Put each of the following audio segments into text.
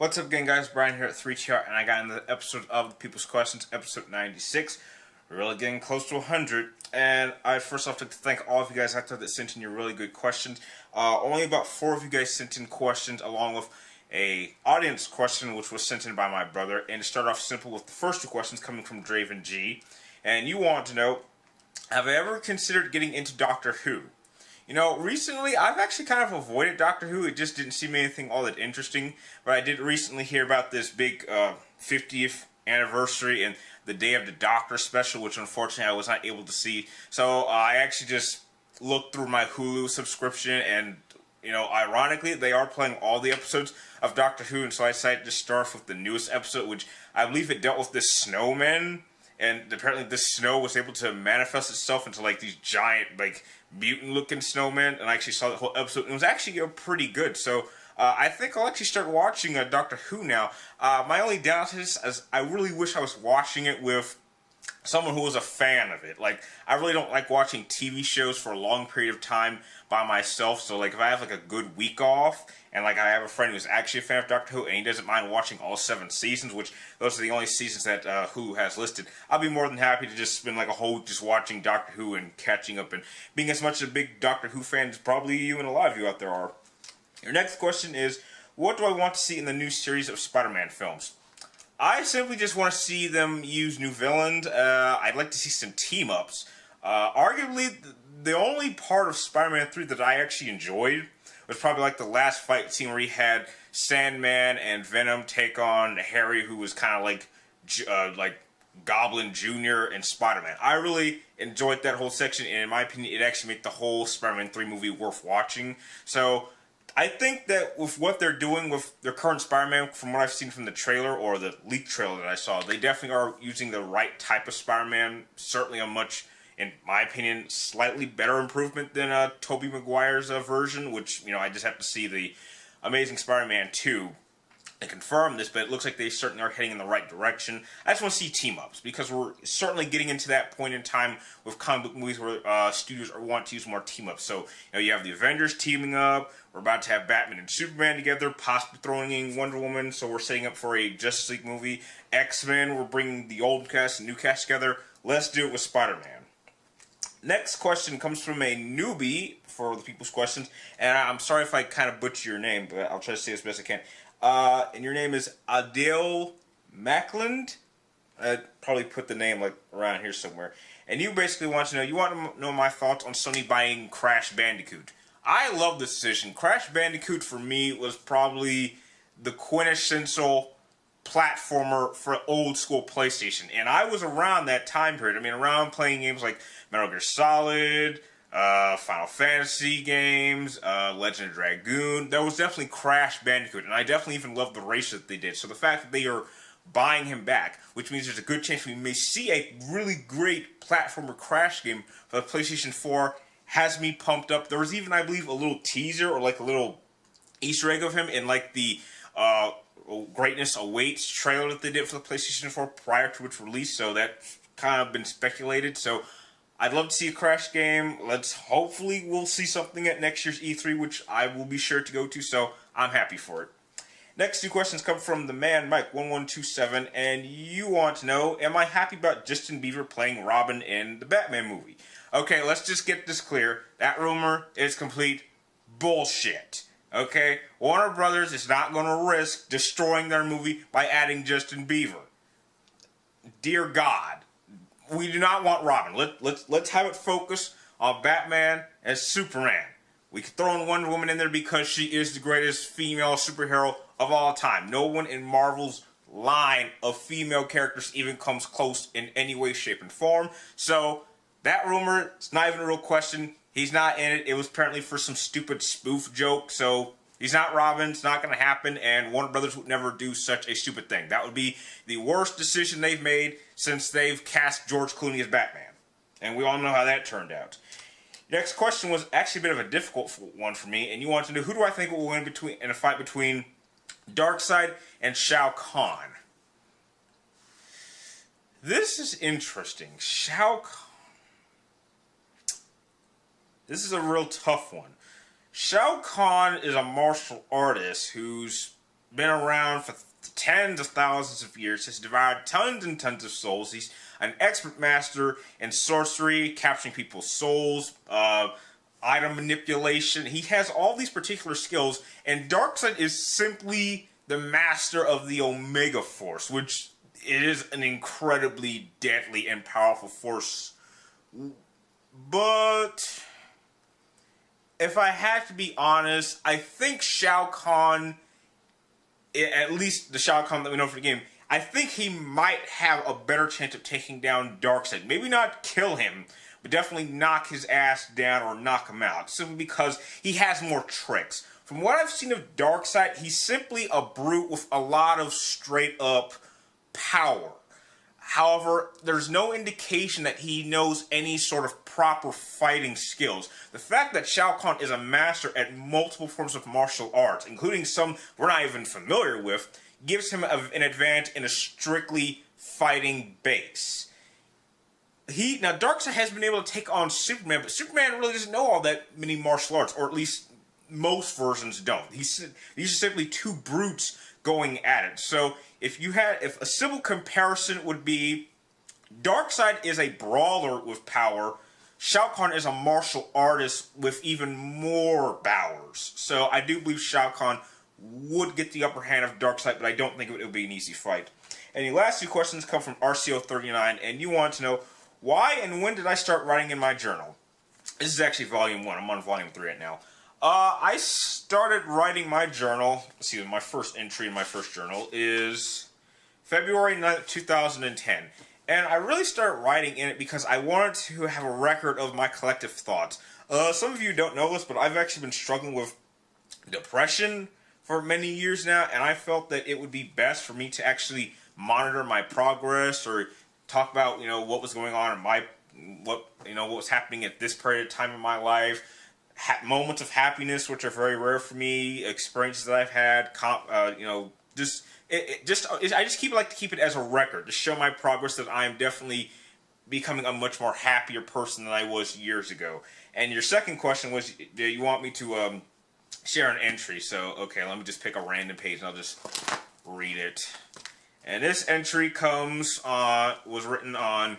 What's up, gang, guys? Brian here at 3TR, and I got another episode of the People's Questions, episode 96. We're really getting close to 100, and I first off like to thank all of you guys out there that sent in your really good questions. Only about 4 of you guys sent in questions, along with a audience question, which was sent in by my brother. And to start off simple with the first 2 questions coming from Draven G, and you want to know, have I ever considered getting into Doctor Who? You know, recently I've actually kind of avoided Doctor Who. It just didn't seem anything all that interesting. But I did recently hear about this big 50th anniversary and the Day of the Doctor special, which unfortunately I was not able to see. So I actually just looked through my Hulu subscription, and you know, ironically, they are playing all the episodes of Doctor Who, and so I decided to start off with the newest episode, which I believe it dealt with this snowman. And apparently this snow was able to manifest itself into like these giant, like, mutant-looking snowmen. And I actually saw the whole episode, and it was actually pretty good. So I think I'll actually start watching Doctor Who now. My only downside is I really wish I was watching it with someone who was a fan of it. Like, I really don't like watching TV shows for a long period of time by myself. So, like, if I have, like, a good week off, and, like, I have a friend who's actually a fan of Doctor Who, and he doesn't mind watching all 7 seasons, which those are the only seasons that Who has listed, I'll be more than happy to just spend, like, a whole just watching Doctor Who and catching up and being as much a big Doctor Who fan as probably you and a lot of you out there are. Your next question is, what do I want to see in the new series of SpiderMan films? I simply just want to see them use new villains. I'd like to see some team-ups. Arguably, the only part of Spider-Man 3 that I actually enjoyed was probably like the last fight scene where he had Sandman and Venom take on Harry, who was kind of like Goblin Jr. and Spider-Man. I really enjoyed that whole section, and in my opinion, it actually made the whole Spider-Man 3 movie worth watching. So I think that with what they're doing with their current Spider-Man, from what I've seen from the trailer or the leaked trailer that I saw, they definitely are using the right type of Spider-Man. Certainly a much, in my opinion, slightly better improvement than Tobey Maguire's version, which, you know, I just have to see the Amazing Spider-Man 2 to confirm this, but it looks like they certainly are heading in the right direction. I just want to see team-ups, because we're certainly getting into that point in time with comic book movies where studios want to use more team-ups. So, you know, you have the Avengers teaming up, we're about to have Batman and Superman together, possibly throwing in Wonder Woman, so we're setting up for a Justice League movie. X-Men, we're bringing the old cast and new cast together. Let's do it with Spider-Man. Next question comes from a newbie for the People's Questions, and I'm sorry if I kind of butcher your name, but I'll try to say as best I can. And your name is Adele Mackland. I probably put the name like around here somewhere. And you basically want to know my thoughts on Sony buying Crash Bandicoot. I love this decision. Crash Bandicoot for me was probably the quintessential platformer for old school PlayStation, and I was around that time period. I mean, around playing games like Metal Gear Solid, Final Fantasy games, Legend of Dragoon. There was definitely Crash Bandicoot, and I definitely even loved the race that they did. So the fact that they are buying him back, which means there's a good chance we may see a really great platformer Crash game for the PlayStation 4, has me pumped up. There was even, I believe, a little teaser or like a little Easter egg of him in like the Greatness Awaits trailer that they did for the PlayStation 4 prior to its release, so that's kind of been speculated. So I'd love to see a Crash game. Hopefully we'll see something at next year's E3, which I will be sure to go to, so I'm happy for it. Next 2 questions come from the man Mike1127, and you want to know, am I happy about Justin Bieber playing Robin in the Batman movie? Okay, let's just get this clear. That rumor is complete bullshit. Okay? Warner Brothers is not going to risk destroying their movie by adding Justin Bieber. Dear God, we do not want Robin. Let's have it focus on Batman and Superman. We could throw in Wonder Woman in there because she is the greatest female superhero of all time. No one in Marvel's line of female characters even comes close in any way, shape, and form. So that rumor, it's not even a real question. He's not in it. It was apparently for some stupid spoof joke. So he's not Robin. It's not going to happen. And Warner Brothers would never do such a stupid thing. That would be the worst decision they've made since they've cast George Clooney as Batman. And we all know how that turned out. Next question was actually a bit of a difficult one for me. And you want to know, who do I think will win in a fight between Darkseid and Shao Kahn? This is interesting. Shao Kahn. This is a real tough one. Shao Kahn is a martial artist who's been around for tens of thousands of years, has devoured tons and tons of souls. He's an expert master in sorcery, capturing people's souls, item manipulation. He has all these particular skills, and Darkseid is simply the master of the Omega Force, which is an incredibly deadly and powerful force. But if I have to be honest, I think Shao Kahn, at least the Shao Kahn that we know for the game, I think he might have a better chance of taking down Darkseid. Maybe not kill him, but definitely knock his ass down or knock him out, simply because he has more tricks. From what I've seen of Darkseid, he's simply a brute with a lot of straight-up power. However, there's no indication that he knows any sort of proper fighting skills. The fact that Shao Kahn is a master at multiple forms of martial arts, including some we're not even familiar with, gives him an advantage in a strictly fighting base. Now, Darkseid has been able to take on Superman, but Superman really doesn't know all that many martial arts, or at least most versions don't. These are simply two brutes going at it. So if a simple comparison would be, Darkseid is a brawler with power, Shao Kahn is a martial artist with even more powers. So I do believe Shao Kahn would get the upper hand of Darkseid, but I don't think it would be an easy fight. And the last two questions come from RCO39, and you want to know, why and when did I start writing in my journal? This is actually volume 1. I'm on volume 3 right now. I started writing my journal, let's see, my first entry in my first journal is February 9th, 2010. And I really started writing in it because I wanted to have a record of my collective thoughts. Some of you don't know this, but I've actually been struggling with depression for many years now, and I felt that it would be best for me to actually monitor my progress or talk about, what was going on in what was happening at this period of time in my life, moments of happiness, which are very rare for me, experiences that I've had, I just like to keep it as a record to show my progress, that I am definitely becoming a much more happier person than I was years ago. And your second question was, do you want me to share an entry? So, okay, let me just pick a random page and I'll just read it. And this entry was written on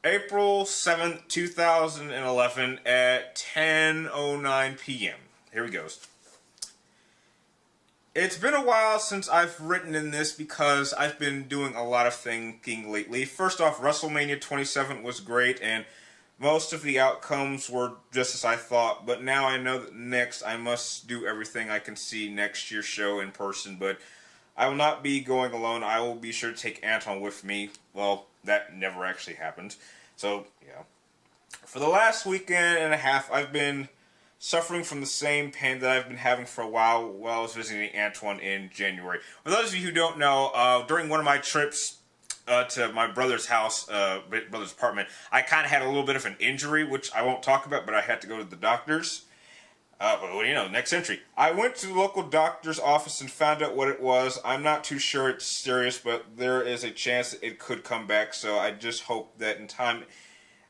April 7th, 2011 at 10:09 p.m. Here it goes. It's been a while since I've written in this because I've been doing a lot of thinking lately. First off, WrestleMania 27 was great, and most of the outcomes were just as I thought, but now I know that next I must do everything I can see next year's show in person, but I will not be going alone. I will be sure to take Anton with me. Well, that never actually happened. So, yeah. For the last weekend and a half, I've been suffering from the same pain that I've been having for a while I was visiting Antoine in January. For those of you who don't know, during one of my trips to my brother's house, brother's apartment, I kind of had a little bit of an injury, which I won't talk about, but I had to go to the doctor's. Next entry. I went to the local doctor's office and found out what it was. I'm not too sure it's serious, but there is a chance that it could come back, so I just hope that in time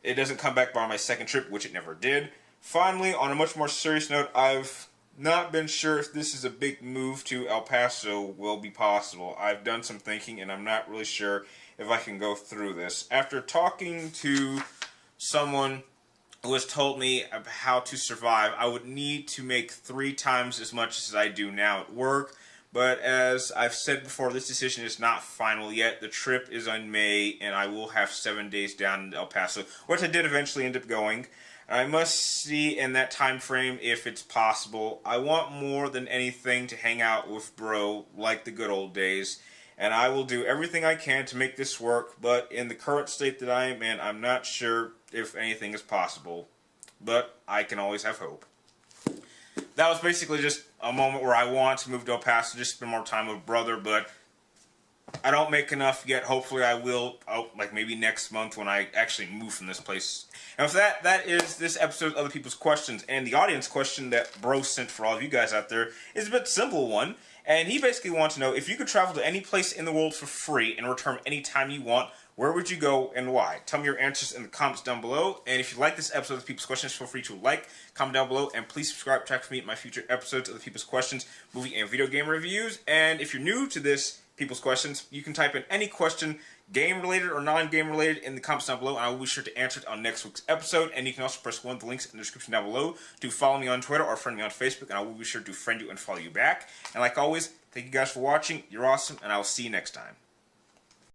it doesn't come back by my second trip, which it never did. Finally, on a much more serious note, I've not been sure if this is a big move to El Paso will be possible. I've done some thinking, and I'm not really sure if I can go through this. After talking to someone who has told me how to survive, I would need to make 3 times as much as I do now at work. But as I've said before, this decision is not final yet. The trip is in May, and I will have 7 days down in El Paso, which I did eventually end up going. I must see in that time frame if it's possible. I want more than anything to hang out with bro like the good old days, and I will do everything I can to make this work, but in the current state that I am in, I'm not sure if anything is possible, but I can always have hope. That was basically just a moment where I want to move to El Paso, just spend more time with brother, but I don't make enough yet. Hopefully I will, like maybe next month when I actually move from this place. And with that, that is this episode of Other People's Questions. And the audience question that bro sent for all of you guys out there is a bit simple one. And he basically wants to know, if you could travel to any place in the world for free and return any time you want, where would you go and why? Tell me your answers in the comments down below. And if you like this episode of the People's Questions, feel free to like, comment down below, and please subscribe to track for me my future episodes of the People's Questions movie and video game reviews. And if you're new to this People's Questions, you can type in any question, game related or non-game related, in the comments down below, and I will be sure to answer it on next week's episode. And you can also press one of the links in the description down below to follow me on Twitter or friend me on Facebook, and I will be sure to friend you and follow you back. And like always, thank you guys for watching. You're awesome, and I will see you next time.